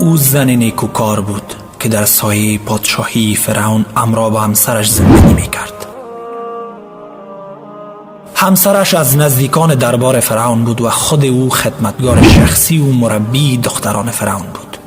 او زن نیکوکار بود که در سایه پادشاهی فرعون همراه با همسرش زندگی میکرد. همسرش از نزدیکان دربار فرعون بود و خود او خدمتگار شخصی و مربی دختران فرعون بود.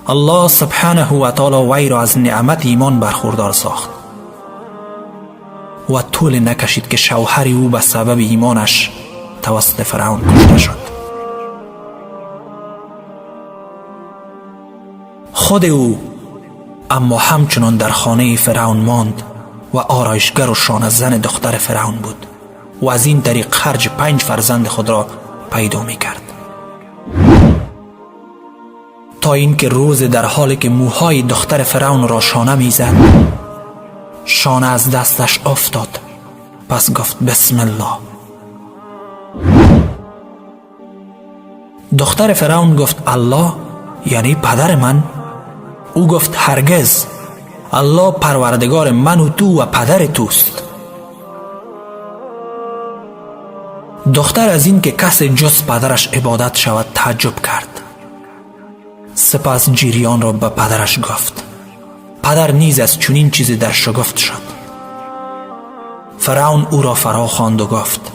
الله سبحانه و تعالی وی را از نعمت ایمان برخوردار ساخت و طول نکشید که شوهر او به سبب ایمانش توسط فرعون کشته شد. خود او اما همچنان در خانه فرعون ماند و آرایشگر و شانه زن دختر فرعون بود و از این طریق خرج 5 فرزند خود را پیدا می کرد. تا اینکه روز در حالی که موهای دختر فرعون را شانه می زد، شانه از دستش افتاد. پس گفت بسم الله. دختر فرعون گفت الله یعنی پدر من؟ او گفت هرگز، الله پروردگار من و تو و پدر توست. دختر از این که کسی جز پدرش عبادت شود تعجب کرد. سپس جریان را به پدرش گفت. پدر نیز از چنین چیزی در شگفت شد. فرعون او را فرا خواند و گفت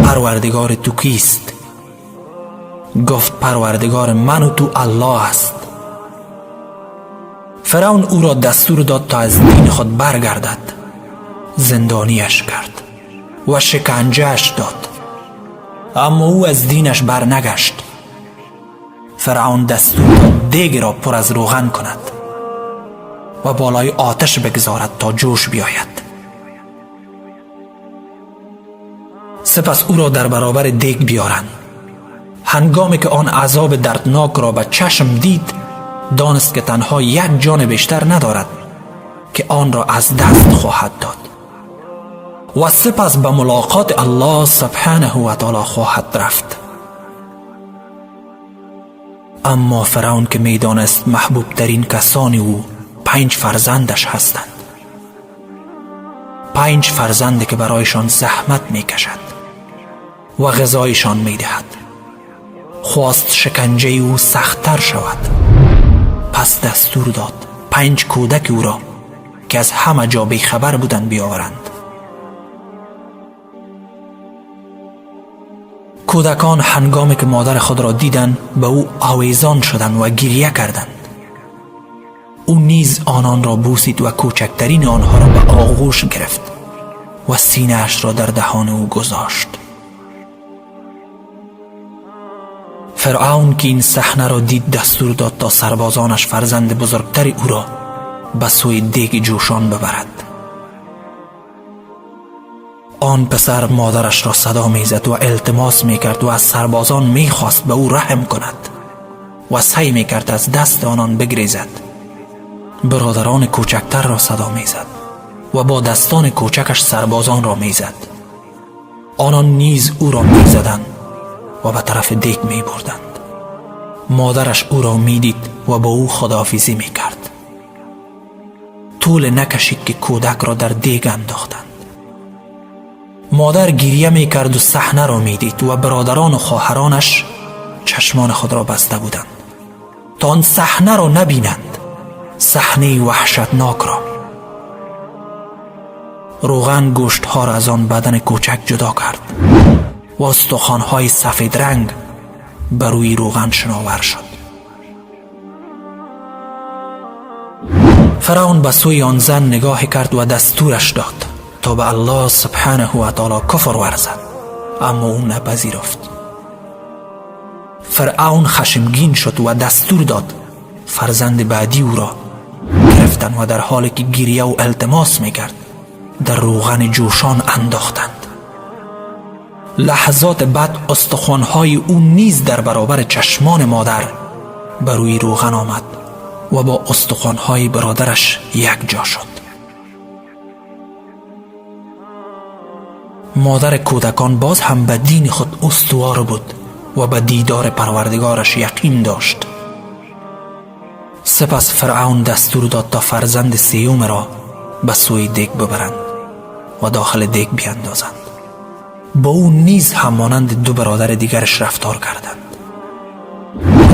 پروردگار تو کیست؟ گفت پروردگار من و تو الله است. فرعون او را دستور داد تا از دین خود برگردد. زندانیش کرد و شکنجهش داد، اما او از دینش برنگشت. فرعون دستور داد دیگ را پر از روغن کند و بالای آتش بگذارد تا جوش بیاید. سپس او را در برابر دیگ بیارند. هنگامی که آن عذاب دردناک را به چشم دید، دانست که تنها یک جان بیشتر ندارد که آن را از دست خواهد داد و سپس به ملاقات الله سبحانه و تعالی خواهد رفت. اما فرعون که میدانست محبوب ترین کسانی او 5 فرزندش هستند، 5 فرزند که برایشان زحمت میکشد و غذایشان میدهد، خواست شکنجه او سخت‌تر شود. پس دستور داد 5 کودک او را که از همه جا بیخبر بودند بیاورند. کودکان هنگامی که مادر خود را دیدند به او آویزان شدند و گریه کردند. او نیز آنان را بوسید و کوچکترین آنها را به آغوش گرفت و سینه اش را در دهان او گذاشت. فرعون که این صحنه را دید دستور داد تا سربازانش فرزند بزرگتر او را به سوی دیگ جوشان ببرد. آن پسر مادرش را صدا میزد و التماس میکرد و از سربازان میخواست به او رحم کند و سعی میکرد از دست آنان بگریزد. برادران کوچکتر را صدا میزد و با دستان کوچکش سربازان را میزد. آنان نیز او را میزدند و به طرف دیگ می بردند. مادرش او را می دید و با او خداحافظی می کرد. طول نکشید که کودک را در دیگ انداختند. مادر گریه می کرد و صحنه را می دید و برادران و خواهرانش چشمان خود را بسته بودند تا آن صحنه را نبینند، صحنه وحشتناک را. روغن گوشت ها را از آن بدن کوچک جدا کرد و استخوان‌های سفید رنگ بر روی روغن شناور شد. فرعون به سوی آن زن نگاه کرد و دستورش داد تا به الله سبحانه و تعالی کفر ورزد، اما او نپذیرفت. فرعون خشمگین شد و دستور داد فرزند بعدی او را گرفتند و در حالی که گریه و التماس میکرد در روغن جوشان انداختند. لحظات بعد استخوان‌های او نیز در برابر چشمان مادر بر روی روغن آمد و با استخوان‌های برادرش یک جا شد. مادر کودکان باز هم به دین خود استوار بود و به دیدار پروردگارش یقین داشت. سپس فرعون دستور داد تا فرزند سیوم را به سوی دیگ ببرند و داخل دیگ بیاندازند. با او نیز همانند 2 برادر دیگرش رفتار کردند.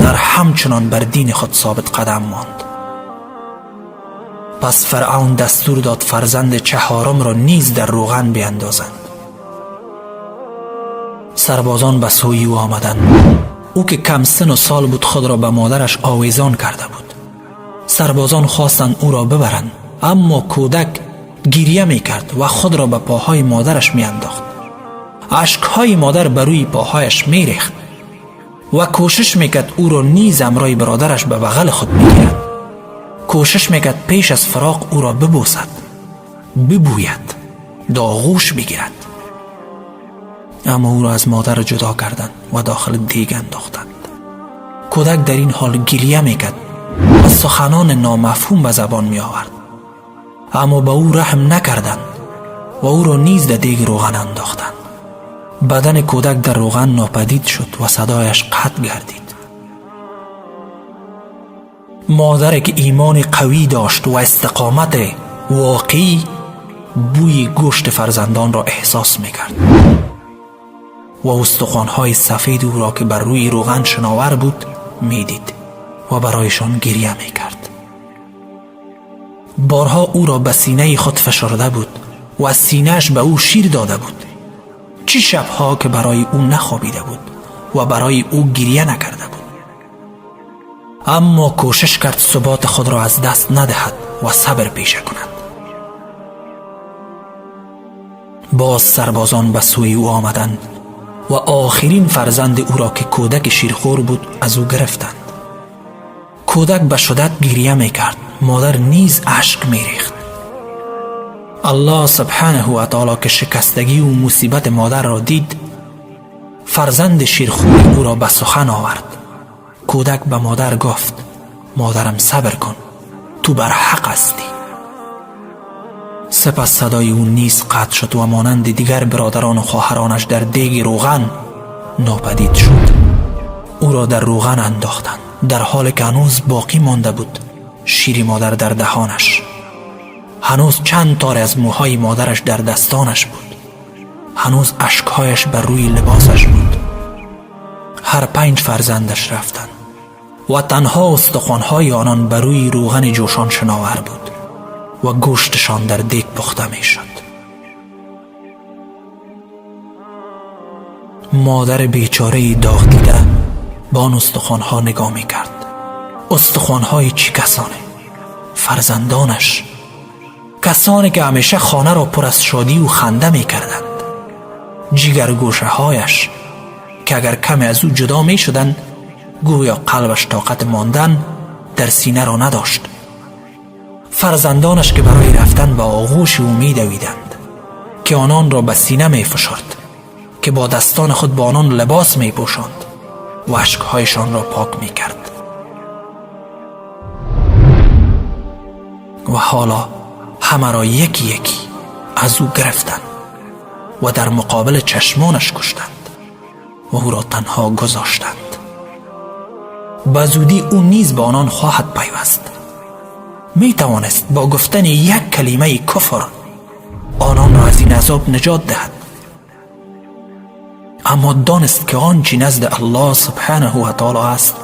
مادر همچنان بر دین خود ثابت قدم ماند. پس فرعون دستور داد فرزند چهارم را نیز در روغن بیندازند. سربازان به سوی او آمدند. او که کم سن و سال بود خود را به مادرش آویزان کرده بود. سربازان خواستند او را ببرند، اما کودک گریه می کرد و خود را به پاهای مادرش می انداخت. اشکهای مادر بر روی پاهایش می ریخت و کوشش می کرد او را نیز همراه برادرش به بغل خود بگیرد. کوشش می کرد پیش از فراق او را ببوسد، ببوید، داغوش بگیرد. اما او را از مادر جدا کردند و داخل دیگ انداختند. کودک در این حال گریه می کرد و سخنان نامفهوم به زبان می آورد، اما به او رحم نکردند و او را نیز در دیگ روغن انداختند. بدن کودک در روغن ناپدید شد و صدایش قطع گردید. مادر که ایمان قوی داشت و استقامت واقعی بوی گوشت فرزندان را احساس می کرد و استخوان‌های سفید او را که بر روی روغن شناور بود می دید و برایشان گریه می کرد. بارها او را به سینه خود فشرده بود و از سینه‌اش به او شیر داده بود. چه شبها که برای او نخوابیده بود و برای او گریه نکرده بود. اما کوشش کرد ثبات خود را از دست ندهد و صبر پیشه کند. باز سربازان به سوی او آمدند و آخرین فرزند او را که کودک شیرخوار بود از او گرفتند. کودک به شدت گریه می کرد، مادر نیز اشک می ریخت. الله سبحانه و تعالی که شکستگی و مصیبت مادر را دید، فرزند شیرخوار او را به سخن آورد. کودک به مادر گفت: مادرم صبر کن، تو بر حق هستی. سپس صدای او نیز قطع شد و مانند دیگر برادران و خواهرانش در دیگ روغن ناپدید شد. او را در روغن انداختند، در حالی که هنوز باقی مانده بود شیر مادر در دهانش. هنوز چند تار از موهای مادرش در دستانش بود. هنوز اشکهایش بر روی لباسش بود. هر 5 فرزندش رفتند و تنها استخوان‌های آنان بر روی روغن جوشان شناور بود و گوشتشان در دیگ پخته می شد. مادر بیچاره داغ دیده با آن استخوان‌ها نگاه می کرد. استخوان‌های چه کسانه؟ فرزندانش، کسانی که همیشه خانه را پر از شادی و خنده می کردند. جگرگوشه هایش که اگر کمی از او جدا می شدند گویا قلبش طاقت ماندن در سینه را نداشت. فرزندانش که برای رفتن به آغوش او می دویدند، که آنان را به سینه می فشرد، که با دستان خود با آنان لباس می پوشاند و اشکهایشان را پاک می کرد. و حالا همه را یکی یکی از او گرفتند و در مقابل چشمانش کشتند و او را تنها گذاشتند. به زودی او نیز به آنان خواهد پیوست. می توانست با گفتن یک کلمه کفر آنان را از این عذاب نجات دهد، اما دانست که آنچه نزد الله سبحانه و تعالی است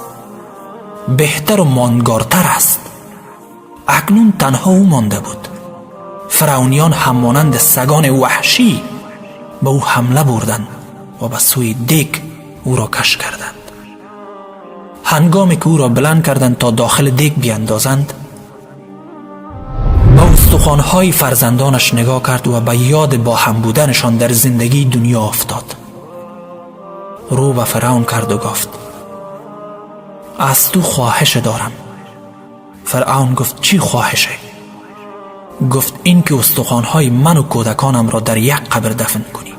بهتر و ماندگارتر است. اکنون تنها او مانده بود. فرعونیان همانند سگان وحشی به او حمله بردند و به سوی دیگ او را کش کردند. هنگامی که او را بلند کردند تا داخل دیگ بیندازند، به استخوان‌های فرزندانش نگاه کرد و به یاد با هم بودنشان در زندگی دنیا افتاد. رو به فرعون کرد و گفت: از تو خواهش دارم. فرعون گفت: چی خواهشه؟ گفت: این که استخوان‌های من و کودکانم را در یک قبر دفن کنی.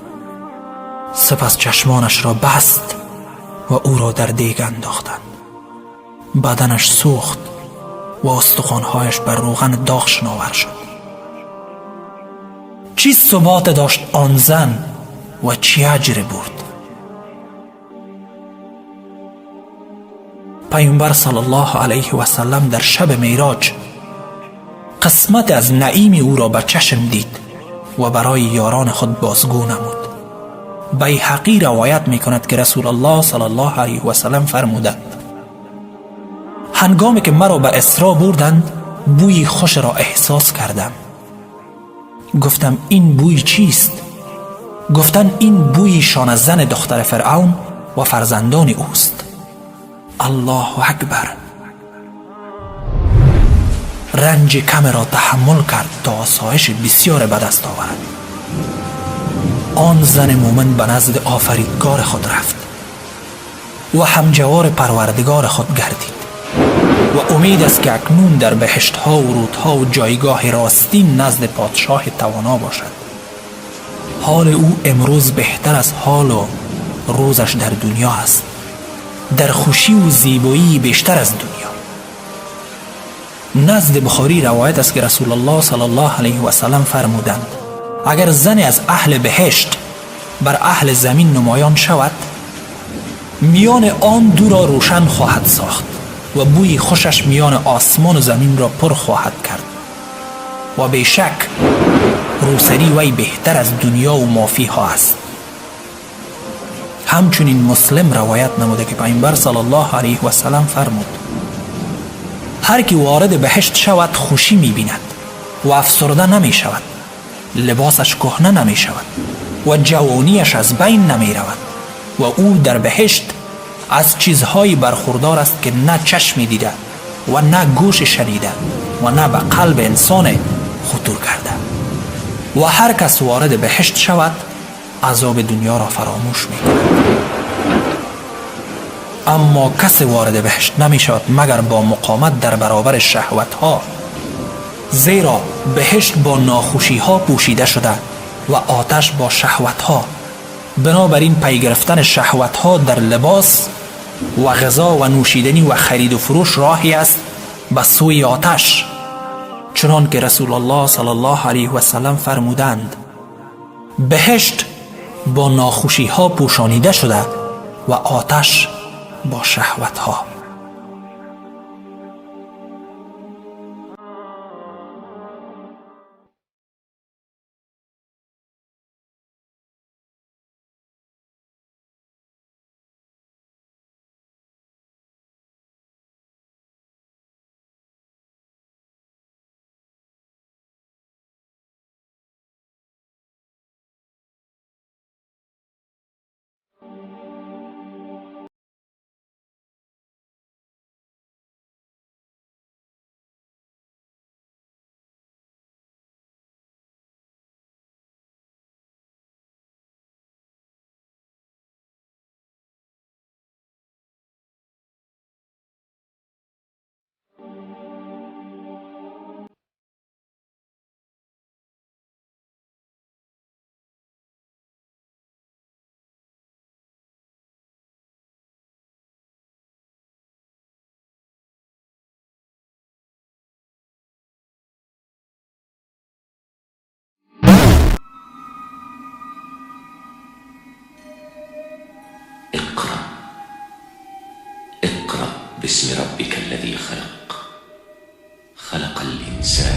سپس چشمانش را بست و او را در دیگ انداختند. بدنش سوخت و استخوان‌هایش بر روغن داغ شناور شد. چی ثبات داشت آن زن و چی اجر برد. پیامبر صلی الله علیه و سلم در شب معراج قسمت از نعیم او را به چشم دید و برای یاران خود بازگو نمود. بیهقی روایت می کند که رسول الله صلی الله علیه و سلم فرمودند: هنگامی که مرا به اسرا بردند بوی خوش را احساس کردم. گفتم این بوی چیست؟ گفتند این بوی شانه زن دختر فرعون و فرزندان اوست. الله اکبر. رنج کم را تحمل کرد تا آسایش بسیار به دست آورد. آن زن مومن به نزد آفریدگار خود رفت و همجوار پروردگار خود گردید و امید است که اکنون در بهشت ها و رودها و جایگاه راستین نزد پادشاه توانا باشد. حال او امروز بهتر از حال و روزش در دنیا است، در خوشی و زیبایی بیشتر از دنیا. نزد بخاری روایت است که رسول الله صلی الله علیه و سلم فرمودند اگر زنی از اهل بهشت بر اهل زمین نمایان شود، میان آن دو را روشن خواهد ساخت و بوی خوشش میان آسمان و زمین را پر خواهد کرد و بیشک روسری وی بهتر از دنیا و ما فیها است. همچنین مسلم روایت نموده که پیامبر صلی الله علیه و سلم فرمود هر کی وارد بهشت شود خوشی می‌بیند و افسرده نمی شود، لباسش کهنه نمی شود و جوانیش از بین نمی رود و او در بهشت از چیزهایی برخوردار است که نه چشمی دیده و نه گوش شنیده و نه به قلب انسان خطور کرده. و هر کس وارد بهشت شود عذاب دنیا را فراموش می کند. اما کس وارد بهشت نمی شود مگر با مقاومت در برابر شهوت ها، زیرا بهشت با ناخوشی ها پوشیده شده و آتش با شهوت ها. بنابراین پی گرفتن شهوت ها در لباس و غذا و نوشیدنی و خرید و فروش راهی است به سوی آتش، چنان که رسول الله صلی الله علیه و سلم فرمودند بهشت با ناخوشی ها پوشانیده شده و آتش با شهوت ها. اقرأ باسم ربك الذي خلق، خلق الإنسان